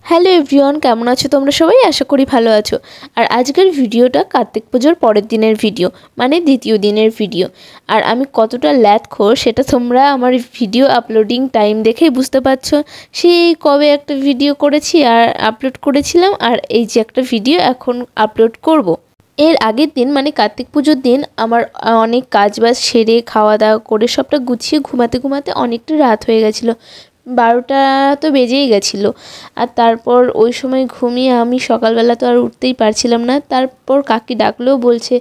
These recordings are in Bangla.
হ্যালো এভরিওয়ান, কেমন আছো তোমরা সবাই? আশা করি ভালো আছো। আর আজকের ভিডিওটা কার্তিক পুজোর পরের দিনের ভিডিও, মানে দ্বিতীয় দিনের ভিডিও। আর আমি কতটা ল্যাথখোর সেটা তোমরা আমার ভিডিও আপলোডিং টাইম দেখেই বুঝতে পারছো। সেই কবে একটা ভিডিও করেছি আর আপলোড করেছিলাম, আর এই যে একটা ভিডিও এখন আপলোড করব। এর আগের দিন মানে কার্তিক পুজোর দিন আমার অনেক কাজবাজ সেরে খাওয়া দাওয়া করে সবটা গুছিয়ে ঘুমাতে ঘুমাতে অনেকটা রাত হয়ে গেছিলো। 12টা তো বেজেই গেছিলো। আর তারপর ওই সময় ঘুমিয়ে আমি সকালবেলা তো আর উঠতেই পারছিলাম না। তারপর কাকি ডাকলেও বলছে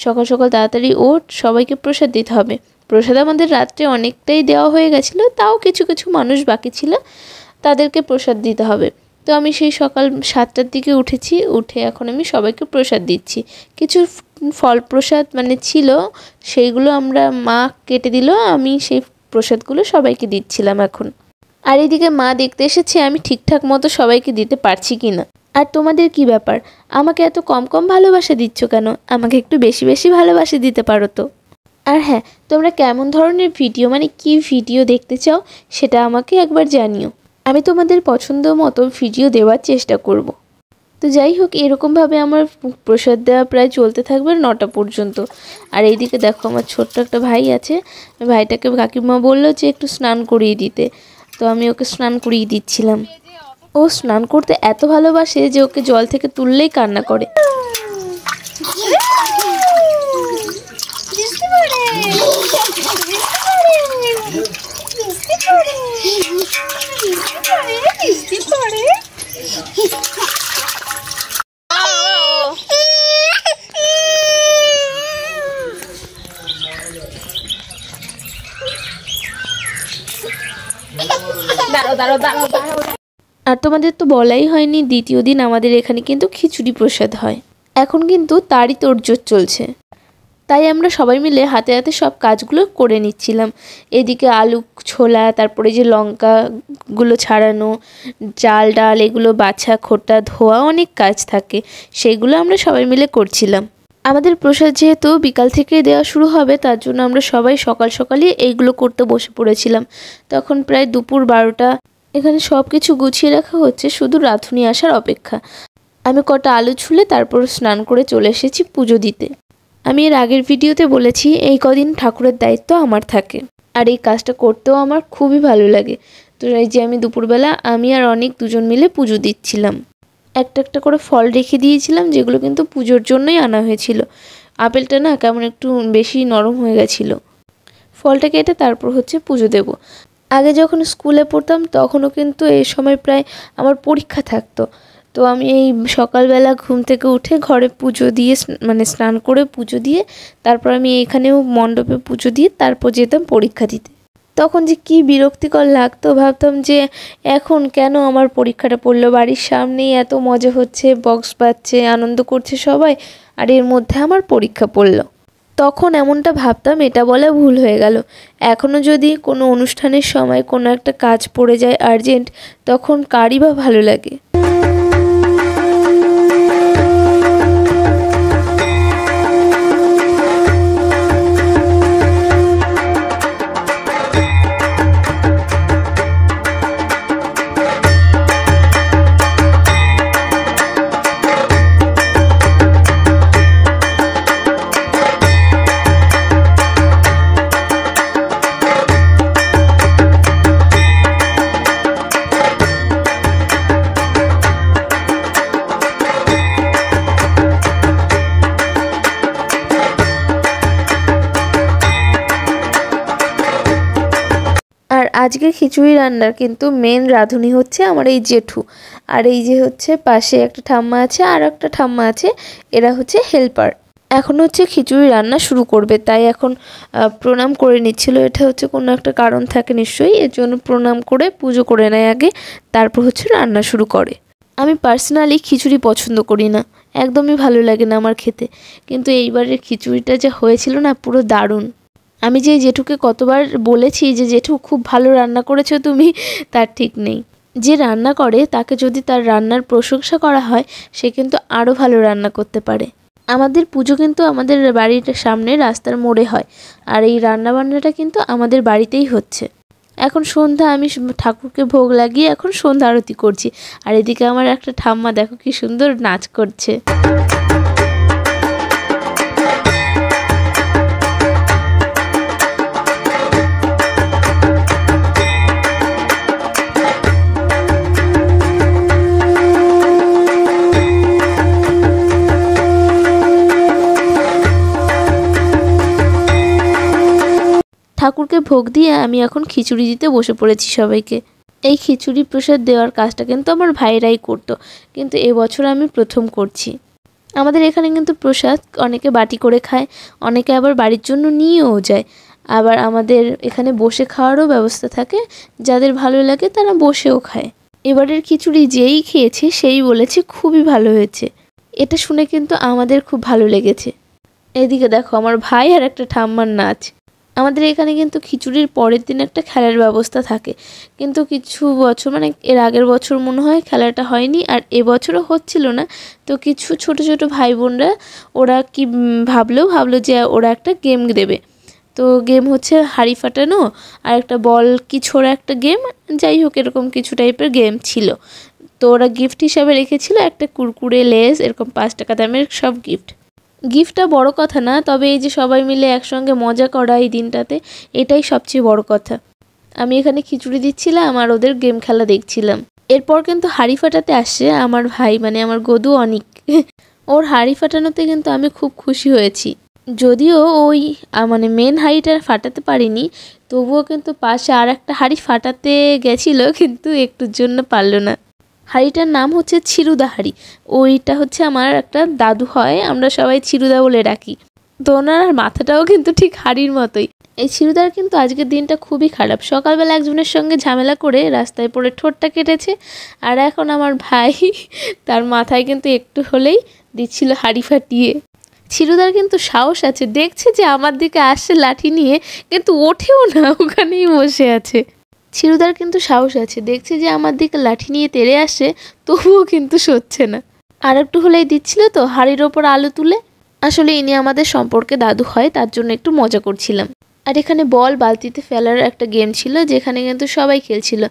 সকাল সকাল তাড়াতাড়ি ওঠ, সবাইকে প্রসাদ দিতে হবে। প্রসাদ আমাদের রাত্রে অনেকটাই দেওয়া হয়ে গেছিলো, তাও কিছু কিছু মানুষ বাকি ছিল, তাদেরকে প্রসাদ দিতে হবে। তো আমি সেই সকাল 7টার দিকে উঠেছি, উঠে এখন আমি সবাইকে প্রসাদ দিচ্ছি। কিছু ফল প্রসাদ মানে ছিল, সেইগুলো আমরা মা কেটে দিল, আমি সেই প্রসাদগুলো সবাইকে দিচ্ছিলাম এখন। আর এদিকে মা দেখতে এসেছে আমি ঠিকঠাক মতো সবাইকে দিতে পারছি কি না। আর তোমাদের কি ব্যাপার, আমাকে এত কম কম ভালোবাসা দিচ্ছ কেন? আমাকে একটু বেশি বেশি ভালোবাসা দিতে পারো তো। আর হ্যাঁ, তোমরা কেমন ধরনের ভিডিও মানে কি ভিডিও দেখতে চাও সেটা আমাকে একবার জানিও। আমি তোমাদের পছন্দ মতো ভিডিও দেওয়ার চেষ্টা করব। তো যাই হোক, এরকমভাবে আমার প্রসাদ দেওয়া প্রায় চলতে থাকবে 9টা পর্যন্ত। আর এইদিকে দেখো আমার ছোট্ট একটা ভাই আছে, ভাইটাকে কাকিমা বললো যে একটু স্নান করিয়ে দিতে, তো আমি ওকে স্নান করিয়ে দিচ্ছিলাম। ও স্নান করতে এত ভালোবাসে যে ওকে জল থেকে তুললেই কান্না করে। আর তোমাদের তো বলাই হয়নি, দ্বিতীয় দিন আমাদের এখানে কিন্তু খিচুড়ি প্রসাদ হয়। এখন কিন্তু তারই তোড়জোড় চলছে, তাই আমরা সবাই মিলে হাতে হাতে সব কাজগুলো করে নিচ্ছিলাম। এদিকে আলু ছোলা, তারপরে যে লঙ্কাগুলো ছাড়ানো, চাল ডাল এগুলো বাছা খোটা ধোয়া, অনেক কাজ থাকে, সেগুলো আমরা সবাই মিলে করছিলাম। আমাদের প্রসাদ যেহেতু বিকাল থেকে দেওয়া শুরু হবে, তার জন্য আমরা সবাই সকাল সকালই এইগুলো করতে বসে পড়েছিলাম। তখন প্রায় দুপুর 12টা। এখানে সব কিছু গুছিয়ে রাখা হচ্ছে, শুধু রাঁধুনি আসার অপেক্ষা। আমি কটা আলু ছুলে তারপর স্নান করে চলে এসেছি পুজো দিতে। আমি এর আগের ভিডিওতে বলেছি এই কদিন ঠাকুরের দায়িত্ব আমার থাকে, আর এই কাজটা করতেও আমার খুবই ভালো লাগে। তো এই যে আমি দুপুরবেলা আমি আর অনেক দুজন মিলে পুজো দিচ্ছিলাম। একটা একটা করে ফল রেখে দিয়েছিলাম, যেগুলো কিন্তু পুজোর জন্যই আনা হয়েছিল। আপেলটা না কেমন একটু বেশি নরম হয়ে গেছিলো। ফলটা কেটে তারপর হচ্ছে পুজো দেব। আগে যখন স্কুলে পড়তাম তখনও কিন্তু এই সময় প্রায় আমার পরীক্ষা থাকতো। তো আমি এই সকালবেলা ঘুম থেকে উঠে ঘরে পুজো দিয়ে মানে স্নান করে পুজো দিয়ে তারপর আমি এখানেও মণ্ডপে পুজো দিয়ে তারপর যেতাম পরীক্ষা দিতে। তখন যে কি বিরক্তিকর লাগতো, ভাবতাম যে এখন কেন আমার পরীক্ষাটা পড়লো, বাড়ির সামনেই এত মজা হচ্ছে, বক্স বাজছে, আনন্দ করছে সবাই, আর এর মধ্যে আমার পরীক্ষা পড়লো। তখন এমনটা ভাবতাম, এটা বলা ভুল হয়ে গেল। এখনও যদি কোনো অনুষ্ঠানের সময় কোনো একটা কাজ পড়ে যায় আর্জেন্ট, তখন কারই বা ভালো লাগে। আর আজকে খিচুড়ি রান্নার কিন্তু মেন রাঁধুনি হচ্ছে আমার এই জেঠু। আর এই যে হচ্ছে পাশে একটা ঠাম্মা আছে আর একটা ঠাম্মা আছে, এরা হচ্ছে হেল্পার। এখন হচ্ছে খিচুড়ি রান্না শুরু করবে, তাই এখন প্রণাম করে নিচ্ছিল। এটা হচ্ছে কোনো একটা কারণ থাকে নিশ্চয়ই, এর জন্য প্রণাম করে পুজো করে নেয় আগে, তারপর হচ্ছে রান্না শুরু করে। আমি পার্সোনালি খিচুড়ি পছন্দ করি না, একদমই ভালো লাগে না আমার খেতে, কিন্তু এইবারের খিচুড়িটা যা হয়েছিল না, পুরো দারুণ। আমি যে জেঠুকে কতবার বলেছি যে জেঠু খুব ভালো রান্না করেছো তুমি, তার ঠিক নেই। যে রান্না করে তাকে যদি তার রান্নার প্রশংসা করা হয়, সে কিন্তু আরও ভালো রান্না করতে পারে। আমাদের পুজো কিন্তু আমাদের বাড়ির সামনে রাস্তার মোড়ে হয়, আর এই রান্নাবান্নাটা কিন্তু আমাদের বাড়িতেই হচ্ছে। এখন সন্ধ্যা, আমি ঠাকুরকে ভোগ লাগিয়ে এখন সন্ধ্যা আরতি করছি। আর এদিকে আমার একটা ঠাম্মা দেখো কি সুন্দর নাচ করছে। ঠাকুরকে ভোগ দিয়ে আমি এখন খিচুড়ি দিতে বসে পড়েছি সবাইকে। এই খিচুড়ি প্রসাদ দেওয়ার কাজটা কিন্তু আমার ভাইরাই করতো, কিন্তু এবছর আমি প্রথম করছি। আমাদের এখানে কিন্তু প্রসাদ অনেকে বাটি করে খায়, অনেকে আবার বাড়ির জন্য নিয়েও যায়। আবার আমাদের এখানে বসে খাওয়ারও ব্যবস্থা থাকে, যাদের ভালো লাগে তারা বসেও খায়। এবারের খিচুড়ি যেই খেয়েছে সেই বলেছে খুবই ভালো হয়েছে। এটা শুনে কিন্তু আমাদের খুব ভালো লেগেছে। এদিকে দেখো আমার ভাই আর একটা ঠাম্মার নাচ। আমাদের এখানে কিন্তু খিচুড়ির পরের দিন একটা খেলার ব্যবস্থা থাকে, কিন্তু কিছু বছর মানে এর আগের বছর মনে হয় খেলাটা হয়নি, আর এবছরও হচ্ছিল না। তো কিছু ছোট ছোট ভাই বোনরা ওরা কি ভাবলো যে ওরা একটা গেম দেবে। তো গেম হচ্ছে হাঁড়ি ফাটানো আর একটা বল কি ছোড়া একটা গেম, যাই হোক এরকম কিছু টাইপের গেম ছিল। তো ওরা গিফট হিসাবে রেখেছিল একটা কুরকুরে, লেস, এরকম 5 টাকা দামের সব গিফটটা বড় কথা না, তবে এই যে সবাই মিলে একসঙ্গে মজা করা এই দিনটাতে, এটাই সবচেয়ে বড় কথা। আমি এখানে খিচুড়ি দিচ্ছিলাম আর ওদের গেম খেলা দেখছিলাম। এরপর কিন্তু হাঁড়ি ফাটাতে আসছে আমার ভাই, মানে আমার গদু অনিক। ওর হাঁড়ি ফাটানোতে কিন্তু আমি খুব খুশি হয়েছি। যদিও ওই মানে মেন হাঁড়িটা ফাটাতে পারিনি, তবুও কিন্তু পাশে আর একটা হাঁড়ি ফাটাতে গেছিলো, কিন্তু একটুর জন্য পারলো না। হাঁড়িটার নাম হচ্ছে ছিরুদা হাঁড়ি। ওইটা হচ্ছে আমার একটা দাদু হয়, আমরা সবাই ছিরুদা বলে ডাকি। তো ওনার মাথাটাও কিন্তু ঠিক হাঁড়ির মতোই। এই ছিরুদার কিন্তু আজকের দিনটা খুবই খারাপ। সকালবেলা একজনের সঙ্গে ঝামেলা করে রাস্তায় পড়ে ঠোঁটটা কেটেছে, আর এখন আমার ভাই তার মাথায় কিন্তু একটু হলেই দিচ্ছিল হাঁড়ি ফাটিয়ে। ছিরুদার কিন্তু সাহস আছে, দেখছে যে আমার দিকে আসছে লাঠি নিয়ে, কিন্তু ওঠেও না, ওখানেই বসে আছে। ছিরুদার কিন্তু সাহস আছে, দেখছে যে আমার দিকে লাঠি নিয়ে তেড়ে আসে, তবুও কিন্তু সচ্ছে না। আর একটু হলেই দিচ্ছিল তো হাঁড়ির ওপর আলু তুলে। আসলে ইনি আমাদের সম্পর্কে দাদু হয়, তার জন্য একটু মজা করছিলাম। আর এখানে বল বালতিতে ফেলার একটা গেম ছিল, যেখানে কিন্তু সবাই খেলছিল,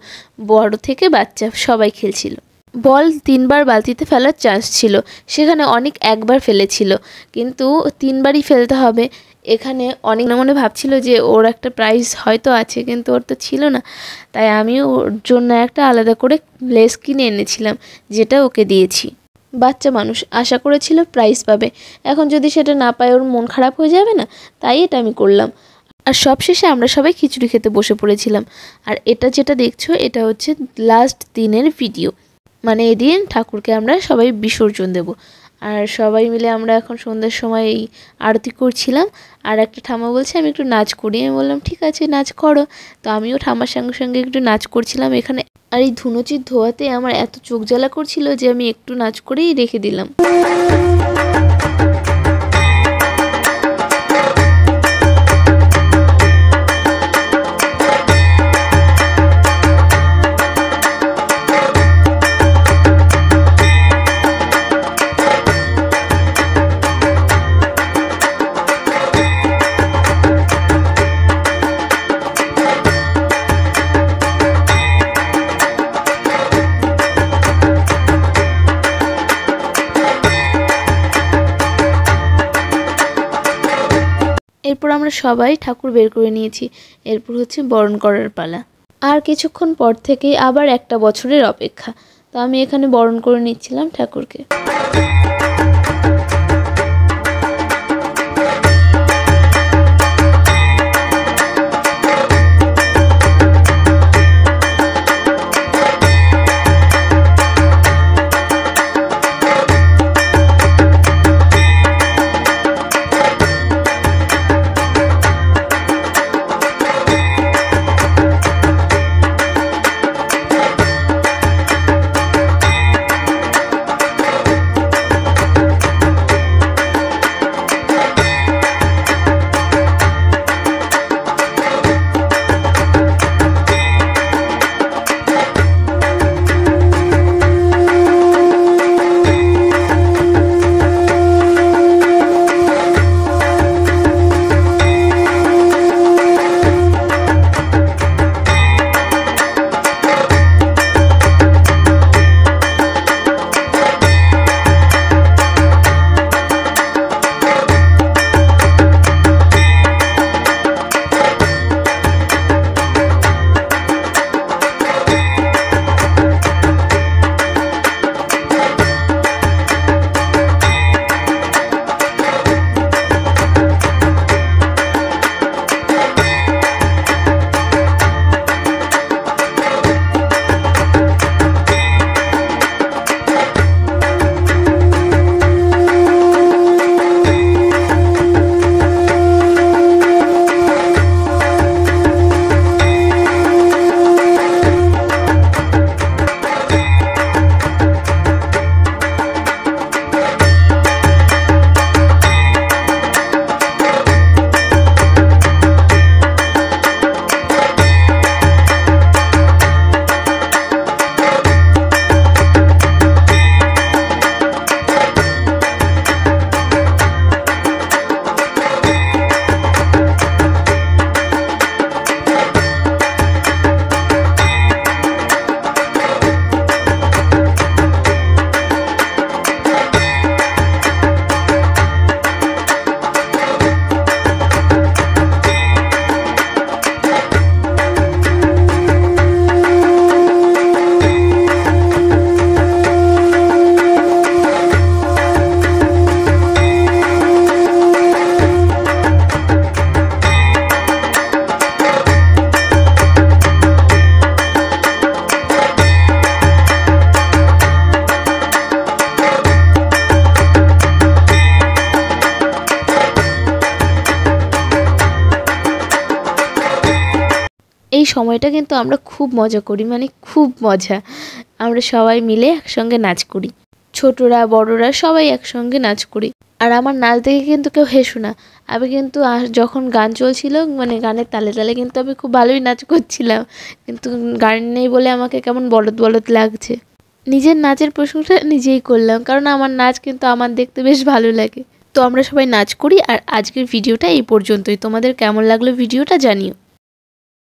বড় থেকে বাচ্চা সবাই খেলছিল। বল 3বার বালতিতে ফেলার চান্স ছিল, সেখানে অনেক একবার ফেলেছিল, কিন্তু 3বারই ফেলতে হবে। এখানে অনেক মনে ভাবছিল যে ওর একটা প্রাইজ হয়তো আছে, কিন্তু ওর তো ছিল না। তাই আমি ওর জন্য একটা আলাদা করে লেস কিনে এনেছিলাম, যেটা ওকে দিয়েছি। বাচ্চা মানুষ আশা করেছিল প্রাইজ পাবে, এখন যদি সেটা না পায় ওর মন খারাপ হয়ে যাবে না, তাই এটা আমি করলাম। আর সবশেষে আমরা সবাই খিচুড়ি খেতে বসে পড়েছিলাম। আর এটা যেটা দেখছো, এটা হচ্ছে লাস্ট দিনের ভিডিও, মানে এদিন ঠাকুরকে আমরা সবাই বিসর্জন দেব। আর সবাই মিলে আমরা এখন সন্ধ্যার সময় এই আরতি করছিলাম। আর একটা ঠাম্মা বলছে আমি একটু নাচ করি, আমি বললাম ঠিক আছে নাচ করো। তো আমিও ঠাম্মার সঙ্গে সঙ্গে একটু নাচ করছিলাম এখানে। আর এই ধুনুচির ধোয়াতে আমার এত চোখ জ্বালা করছিল যে আমি একটু নাচ করেই রেখে দিলাম। এরপর আমরা সবাই ঠাকুর বের করে নিয়েছি। এরপর হচ্ছে বরণ করার পালা। আর কিছুক্ষণ পর থেকেই আবার একটা বছরের অপেক্ষা। তো আমি এখানে বরণ করে নিচ্ছিলাম ঠাকুরকে। সময়টা কিন্তু আমরা খুব মজা করি, মানে খুব মজা। আমরা সবাই মিলে একসঙ্গে নাচ করি, ছোটরা বড়রা সবাই একসঙ্গে নাচ করি। আর আমার নাচ দেখে কিন্তু কেউ হেসো না। আমি কিন্তু যখন গান চলছিল, মানে গানের তালে তালে কিন্তু আমি খুব ভালোই নাচ করছিলাম, কিন্তু গান নেই বলে আমাকে কেমন বলদ বলদ লাগছে। নিজের নাচের প্রশংসা নিজেই করলাম, কারণ আমার নাচ কিন্তু আমার দেখতে বেশ ভালো লাগে। তো আমরা সবাই নাচ করি। আর আজকের ভিডিওটা এই পর্যন্তই। তোমাদের কেমন লাগলো ভিডিওটা জানিও।